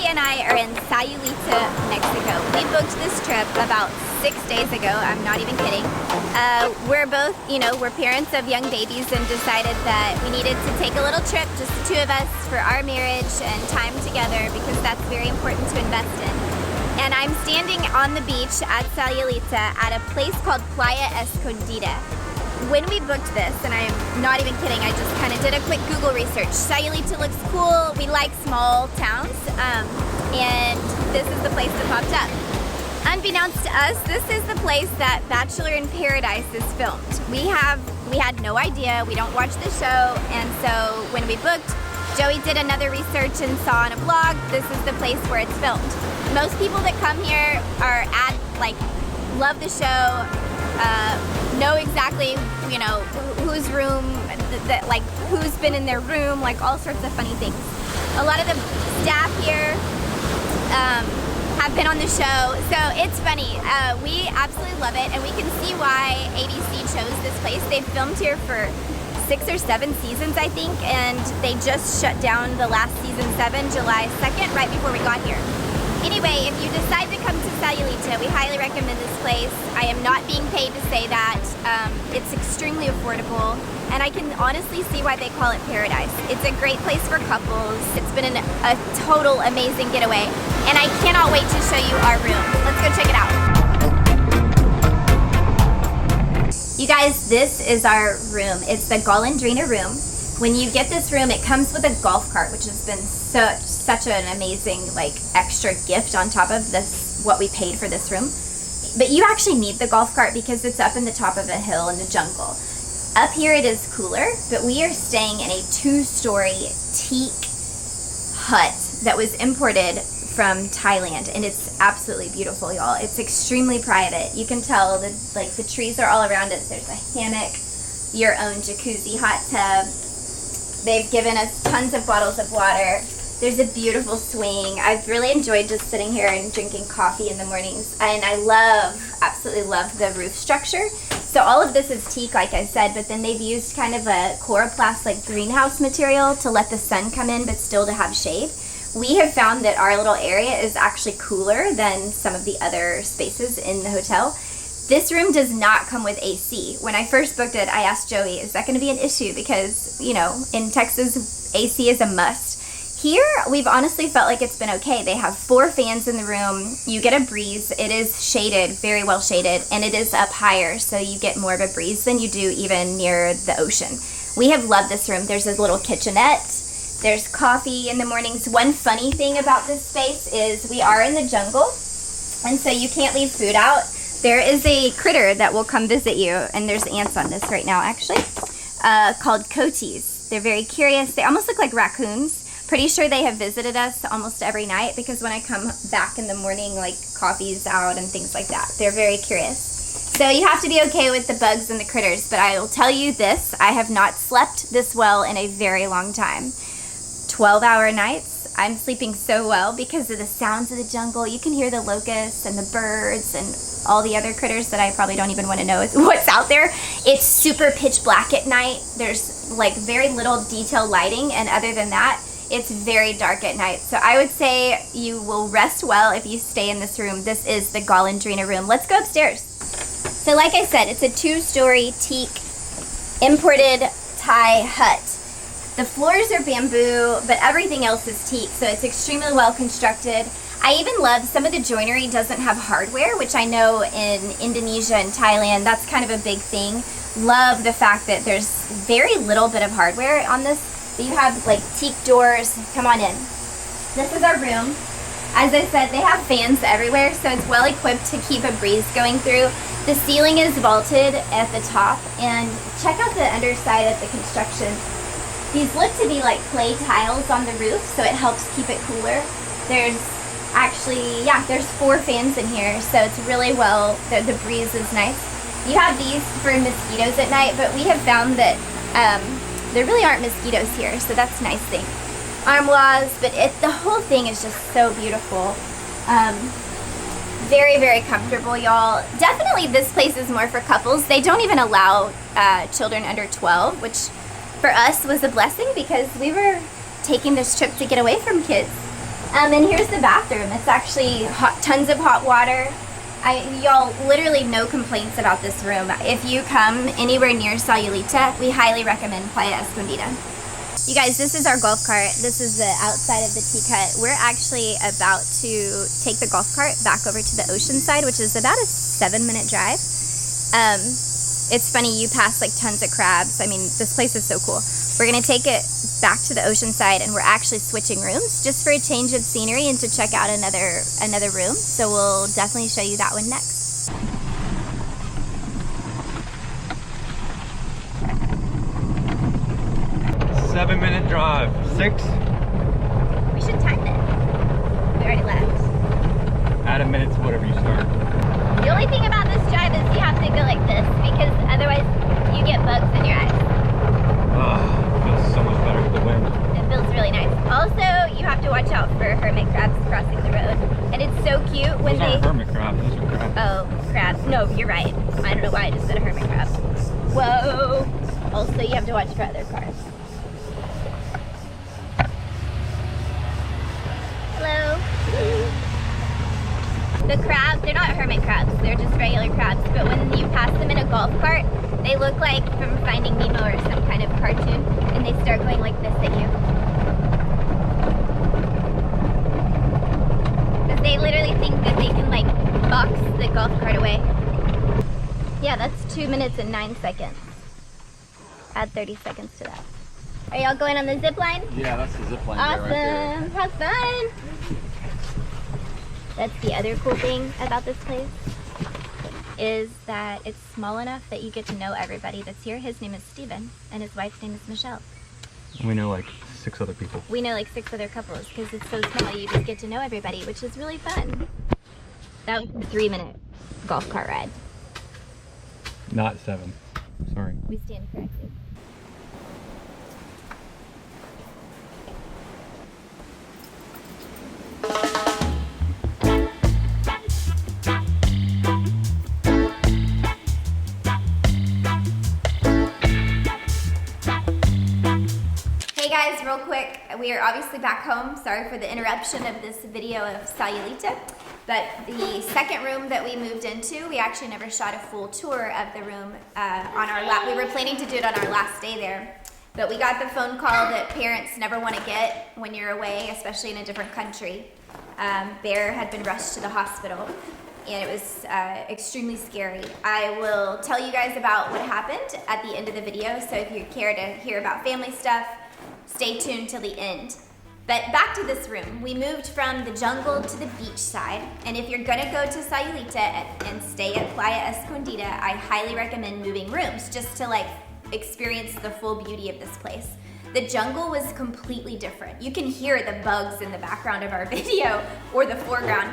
and I are in Sayulita, Mexico. We booked this trip about 6 days ago. I'm not even kidding. We're both, we're parents of young babies and decided that we needed to take a little trip, just the two of us, for our marriage and time together, because that's very important to invest in. And I'm standing on the beach at Sayulita at a place called Playa Escondida. When we booked this, and I'm not even kidding, I just kind of did a quick Google research. Sayulita looks cool. We like small towns, and this is the place that popped up. Unbeknownst to us, this is the place that Bachelor in Paradise is filmed. We had no idea. We don't watch the show, and so when we booked, Joey did another research and saw on a blog, this is the place where it's filmed. Most people that come here love the show, know exactly, whose room, who's been in their room, all sorts of funny things. A lot of the staff here have been on the show, so it's funny. We absolutely love it, and we can see why ABC chose this place. They've filmed here for 6 or 7 seasons, I think, and they just shut down the last season 7, July 2nd, right before we got here. Anyway, if you decide to come to Sayulita, we highly recommend this place. I am not being paid to say that. It's extremely affordable, and I can honestly see why they call it paradise. It's a great place for couples. It's been a total amazing getaway, and I cannot wait to show you our room. Let's go check it out. You guys, this is our room. It's the Gallandrina Room. When you get this room, it comes with a golf cart, which has been such an amazing extra gift on top of this, what we paid for this room. But you actually need the golf cart because it's up in the top of a hill in the jungle. Up here it is cooler, but we are staying in a 2-story teak hut that was imported from Thailand, and it's absolutely beautiful, y'all. It's extremely private. You can tell that the trees are all around us. There's a hammock, your own jacuzzi hot tub. They've given us tons of bottles of water. There's a beautiful swing. I've really enjoyed just sitting here and drinking coffee in the mornings. And I absolutely love the roof structure. So all of this is teak, like I said, but then they've used kind of a chloroplast greenhouse material to let the sun come in, but still to have shade. We have found that our little area is actually cooler than some of the other spaces in the hotel. This room does not come with AC. When I first booked it, I asked Joey, is that going to be an issue? Because, in Texas, AC is a must. Here, we've honestly felt like it's been okay. They have 4 fans in the room. You get a breeze. It is shaded, very well shaded, and it is up higher, so you get more of a breeze than you do even near the ocean. We have loved this room. There's a little kitchenette. There's coffee in the mornings. One funny thing about this space is we are in the jungle, and so you can't leave food out. There is a critter that will come visit you, and there's ants on this right now, actually, called coatis. They're very curious. They almost look like raccoons. Pretty sure they have visited us almost every night because when I come back in the morning, coffee's out and things like that. They're very curious. So you have to be okay with the bugs and the critters, but I will tell you this, I have not slept this well in a very long time. 12-hour nights. I'm sleeping so well because of the sounds of the jungle. You can hear the locusts and the birds and all the other critters that I probably don't even want to know what's out there. It's super pitch black at night. There's very little detail lighting, and other than that, it's very dark at night. So I would say you will rest well if you stay in this room. This is the Gallandrina Room. Let's go upstairs. So like I said, it's a 2-story teak imported Thai hut. The floors are bamboo, but everything else is teak, so it's extremely well constructed. I even love some of the joinery doesn't have hardware, which I know in Indonesia and Thailand, that's kind of a big thing. Love the fact that there's very little bit of hardware on this. You have teak doors. Come on in. This is our room. As I said, they have fans everywhere, so it's well equipped to keep a breeze going through. The ceiling is vaulted at the top, and check out the underside of the construction. These look to be clay tiles on the roof, so it helps keep it cooler. There's actually, there's 4 fans in here, so it's really the breeze is nice. You have these for mosquitoes at night, but we have found that there really aren't mosquitoes here, so that's a nice thing. Armoires, but the whole thing is just so beautiful. Very, very comfortable, y'all. Definitely this place is more for couples. They don't even allow children under 12, which for us was a blessing because we were taking this trip to get away from kids. And here's the bathroom. It's actually tons of hot water. Y'all, literally no complaints about this room. If you come anywhere near Sayulita, we highly recommend Playa Escondida. You guys, this is our golf cart. This is the outside of the T-cut. We're actually about to take the golf cart back over to the ocean side, which is about a 7-minute drive. It's funny, you pass like tons of crabs. I mean, this place is so cool. We're gonna take it back to the ocean side, and we're actually switching rooms just for a change of scenery and to check out another room. So we'll definitely show you that one next. 7-minute drive. 6? We should time it. We already left. Add a minute to whatever you start. The only thing about this drive is you have to go like this, because otherwise you get bugs in your eyes. Oh, it feels so much better with the wind. It feels really nice. Also, you have to watch out for hermit crabs crossing the road. And it's so cute when Those aren't hermit crabs, those are crabs. Oh, crabs. No, you're right. I don't know why I just said a hermit crab. Whoa. Also, you have to watch for other cars. Hello. The crabs, they're not hermit crabs, they're just regular crabs, but when you pass them in a golf cart, they look like from Finding Nemo or some kind of cartoon, and they start going like this at you. Because they literally think that they can like box the golf cart away. Yeah, that's 2 minutes and 9 seconds. Add 30 seconds to that. Are y'all going on the zip line? Yeah, that's the zip line. Awesome. Right there. Have fun. That's the other cool thing about this place, is that it's small enough that you get to know everybody that's here. His name is Steven, and his wife's name is Michelle. We know like 6 other people. We know like 6 other couples, because it's so small, you just get to know everybody, which is really fun. That was a 3-minute golf cart ride. Not 7. Sorry. We stand corrected. Hey guys, real quick, we are obviously back home. Sorry for the interruption of this video of Sayulita, but the second room that we moved into, we actually never shot a full tour of the room on our we were planning to do it on our last day there, but we got the phone call that parents never want to get when you're away, especially in a different country. Bear had been rushed to the hospital, and it was extremely scary. I will tell you guys about what happened at the end of the video, so if you care to hear about family stuff, stay tuned till the end. But back to this room. We moved from the jungle to the beach side, and if you're gonna go to Sayulita and stay at Playa Escondida, I highly recommend moving rooms just to like experience the full beauty of this place. The jungle was completely different. You can hear the bugs in the background of our video or the foreground.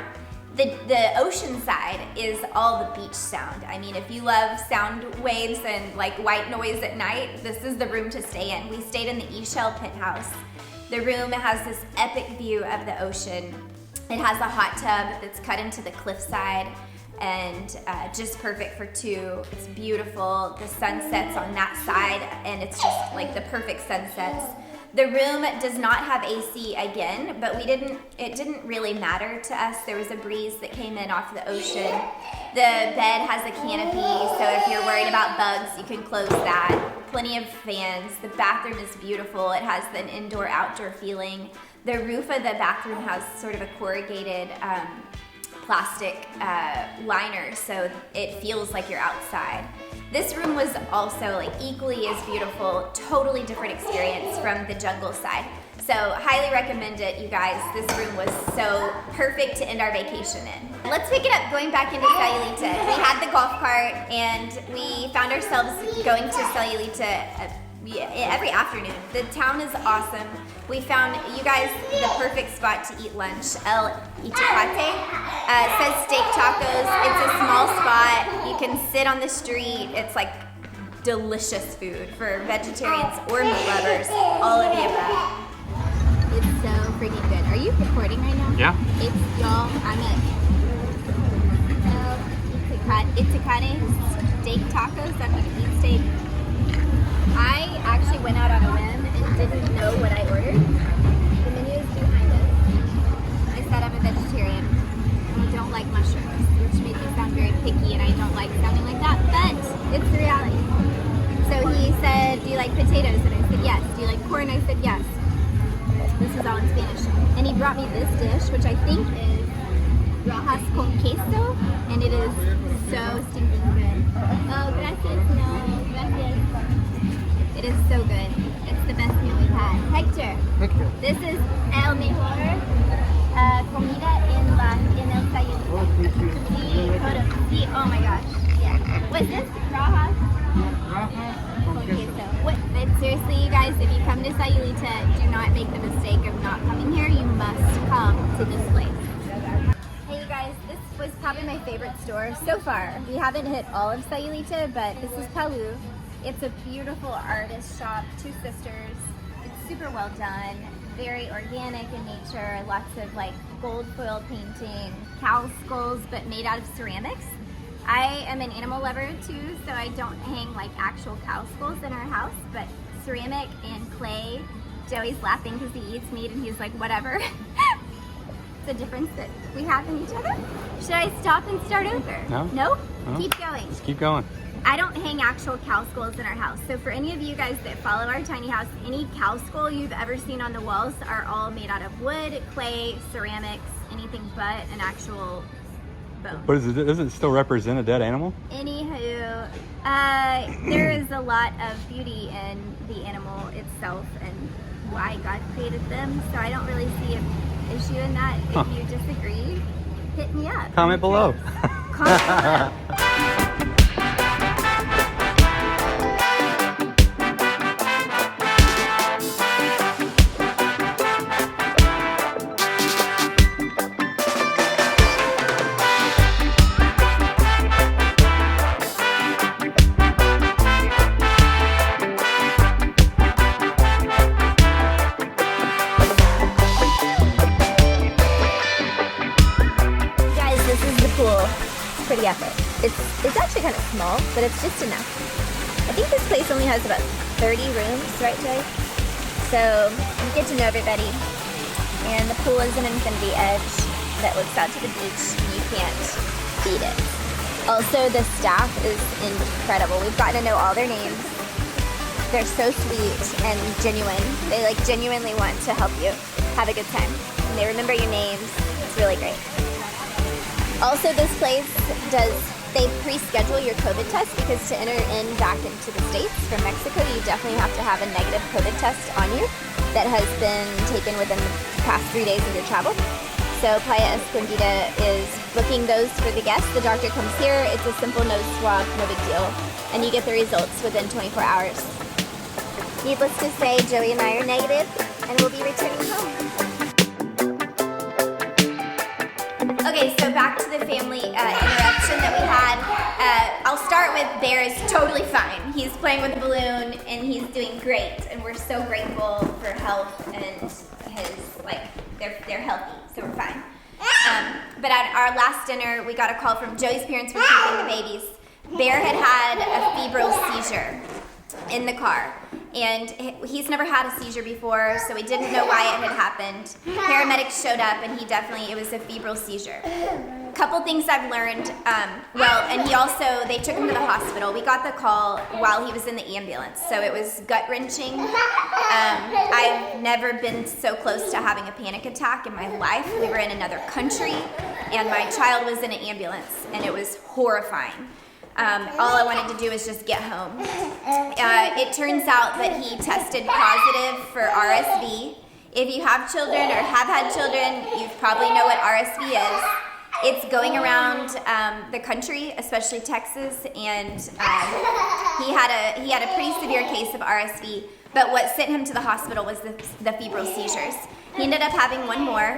The ocean side is all the beach sound. I mean, if you love sound waves and like white noise at night, this is the room to stay in. We stayed in the Penthouse. The room has this epic view of the ocean. It has a hot tub that's cut into the cliffside and just perfect for 2. It's beautiful. The sun sets on that side, and it's just like the perfect sunsets. The room does not have AC again, but it didn't really matter to us. There was a breeze that came in off the ocean. The bed has a canopy, so if you're worried about bugs, you can close that. Plenty of fans. The bathroom is beautiful. It has an indoor-outdoor feeling. The roof of the bathroom has sort of a corrugated plastic liner, so it feels like you're outside. This room was also like equally as beautiful, totally different experience from the jungle side. So highly recommend it, you guys. This room was so perfect to end our vacation in. Let's pick it up going back into Sayulita. We had the golf cart and we found ourselves going to Sayulita every afternoon. The town is awesome. We found, you guys, the perfect spot to eat lunch. El Itacate. It says steak tacos. It's a small spot. You can sit on the street. It's like delicious food for vegetarians or meat lovers. All of the above. It's so freaking good. Are you recording right now? Yeah. It's, y'all, I'm at Itacate steak tacos. I'm gonna eat steak. I actually went out on a whim and didn't know what I ordered. The menu is behind us. picky and I don't like sounding like that, but it's the reality. So he said, do you like potatoes? And I said yes. Do you like corn? I said yes. This is all in Spanish. And he brought me this dish, which I think is rajas con queso, and it is so stinking good. Oh, gracias, no, gracias. It is so good. It's the best meal we've had. Hector, this is el mejor comida en el Sayulita. Sí, oh my gosh. Yeah. Was this rajas? Con queso. What? Seriously, you guys, if you come to Sayulita, do not make the mistake of not coming here. You must come to this place. Hey, you guys, this was probably my favorite store so far. We haven't hit all of Sayulita, but this is Palu. It's a beautiful artist shop, two sisters. It's super well done, very organic in nature, lots of like gold foil painting, cow skulls, but made out of ceramics. I am an animal lover too, so I don't hang like actual cow skulls in our house, but ceramic and clay. Joey's laughing because he eats meat and he's like, whatever. The difference that we have in each other. Should I stop and start over? No. Nope? No. Keep going. Just keep going. I don't hang actual cow skulls in our house. So for any of you guys that follow our tiny house, any cow skull you've ever seen on the walls are all made out of wood, clay, ceramics, anything but an actual bone. What is it? Does it still represent a dead animal? Anywho, there is a lot of beauty in the animal itself and why God created them. So I don't really see an issue in that. If you disagree, hit me up. Comment below. Comment below. Pretty epic. It's actually kind of small, but it's just enough. I think this place only has about 30 rooms, right, Joey? So you get to know everybody, and the pool is an infinity edge that looks out to the beach. You can't beat it. Also, the staff is incredible. We've gotten to know all their names. They're so sweet and genuine. They like genuinely want to help you have a good time. And they remember your names. It's really great. Also, this place they pre-schedule your COVID test because to enter in back into the States from Mexico, you definitely have to have a negative COVID test on you that has been taken within the past 3 days of your travel. So Playa Escondida is booking those for the guests. The doctor comes here, it's a simple nose swab, no big deal, and you get the results within 24 hours. Needless to say, Joey and I are negative, and we'll be returning home. Okay, so back to the family interruption that we had. I'll start with Bear is totally fine. He's playing with the balloon and he's doing great, and we're so grateful for health and his they're healthy, so we're fine. But at our last dinner, we got a call from Joey's parents for keeping the babies. Bear had a febrile seizure in the car. And he's never had a seizure before, so we didn't know why it had happened. Paramedics showed up, and it was a febrile seizure. Couple things I've learned, and they took him to the hospital. We got the call while he was in the ambulance, so it was gut-wrenching. I've never been so close to having a panic attack in my life. We were in another country, and my child was in an ambulance, and it was horrifying. All I wanted to do was just get home. It turns out that he tested positive for RSV. If you have children or have had children, you probably know what RSV is. It's going around the country, especially Texas, and he had a pretty severe case of RSV. But what sent him to the hospital was the febrile seizures. He ended up having one more.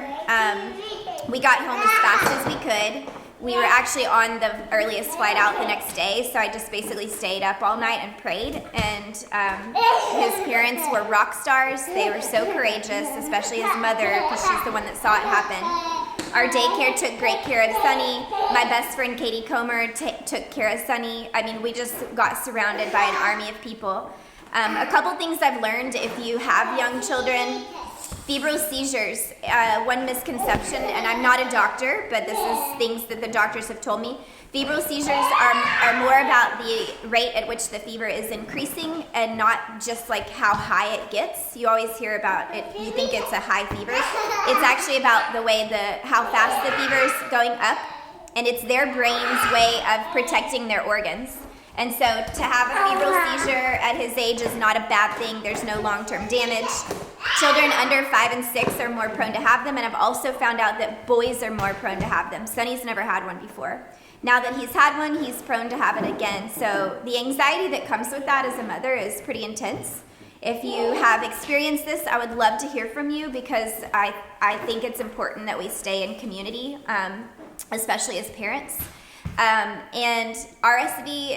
We got home as fast as we could. We were actually on the earliest flight out the next day, so I just basically stayed up all night and prayed. And his parents were rock stars. They were so courageous, especially his mother, because she's the one that saw it happen. Our daycare took great care of Sunny. My best friend Katie Comer took care of Sunny. I mean, we just got surrounded by an army of people. A couple things I've learned: if you have young children, febrile seizures, one misconception, and I'm not a doctor, but this is things that the doctors have told me. Febrile seizures are more about the rate at which the fever is increasing and not just like how high it gets. You always hear about it, you think it's a high fever. It's actually about the way how fast the fever is going up, and it's their brain's way of protecting their organs. And so to have a febrile seizure at his age is not a bad thing. There's no long-term damage. Children under 5 and 6 are more prone to have them, and I've also found out that boys are more prone to have them. Sonny's never had one before. Now that he's had one, he's prone to have it again. So the anxiety that comes with that as a mother is pretty intense. If you have experienced this, I would love to hear from you, because I think it's important that we stay in community, especially as parents. And RSV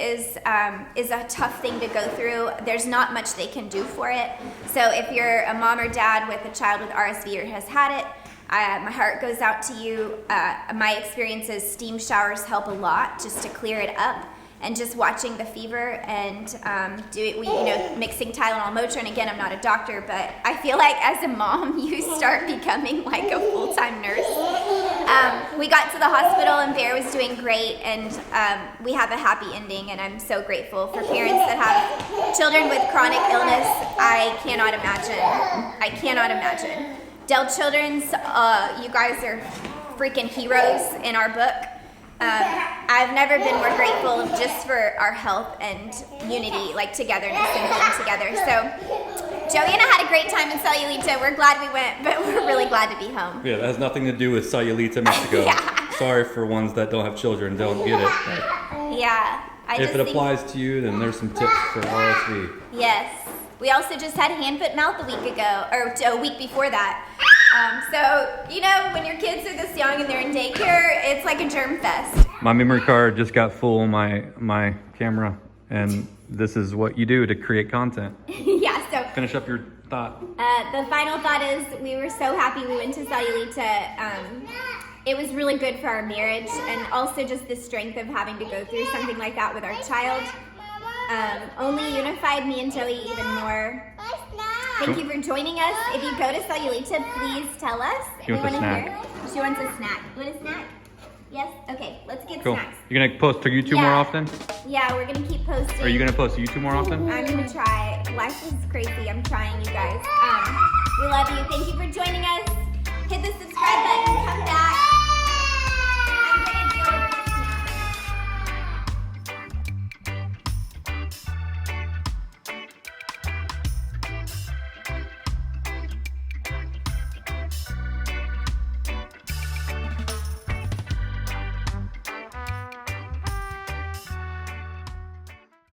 is a tough thing to go through. There's not much they can do for it. So if you're a mom or dad with a child with RSV or has had it, my heart goes out to you. My experience is steam showers help a lot just to clear it up, and just watching the fever and mixing Tylenol, Motrin. Again, I'm not a doctor, but I feel like as a mom, you start becoming like a full-time nurse. We got to the hospital and Bear was doing great, and we have a happy ending, and I'm so grateful for parents that have children with chronic illness. I cannot imagine. Dell Children's, you guys are freaking heroes in our book. I've never been more grateful just for our health and unity, like togetherness and being together. So Joey and I had a great time in Sayulita. We're glad we went, but we're really glad to be home. Yeah, that has nothing to do with Sayulita, Mexico. Yeah. Sorry for ones that don't have children, don't get it. Yeah. If it applies to you, then there's some tips for RSV. Yes. We also just had hand, foot, mouth a week ago, or a week before that. So, when your kids are this young and they're in daycare, it's like a germ fest. My memory card just got full on my camera, and this is what you do to create content. Yeah, so Finish up your thought. the final thought is we were so happy we went to Sayulita. It was really good for our marriage, and also just the strength of having to go through something like that with our child. Only unified me and Joey even more. Thank you for joining us. If you go to Sayulita, please tell us. She wants a snack. She wants a snack. You want a snack? Yes? Okay, let's get Cool. snacks. You're going to post to YouTube more often? Yeah, we're going to keep posting. Are you going to post to YouTube more often? I'm going to try. Life is crazy. I'm trying, you guys. We love you. Thank you for joining us. Hit the subscribe button. Come back.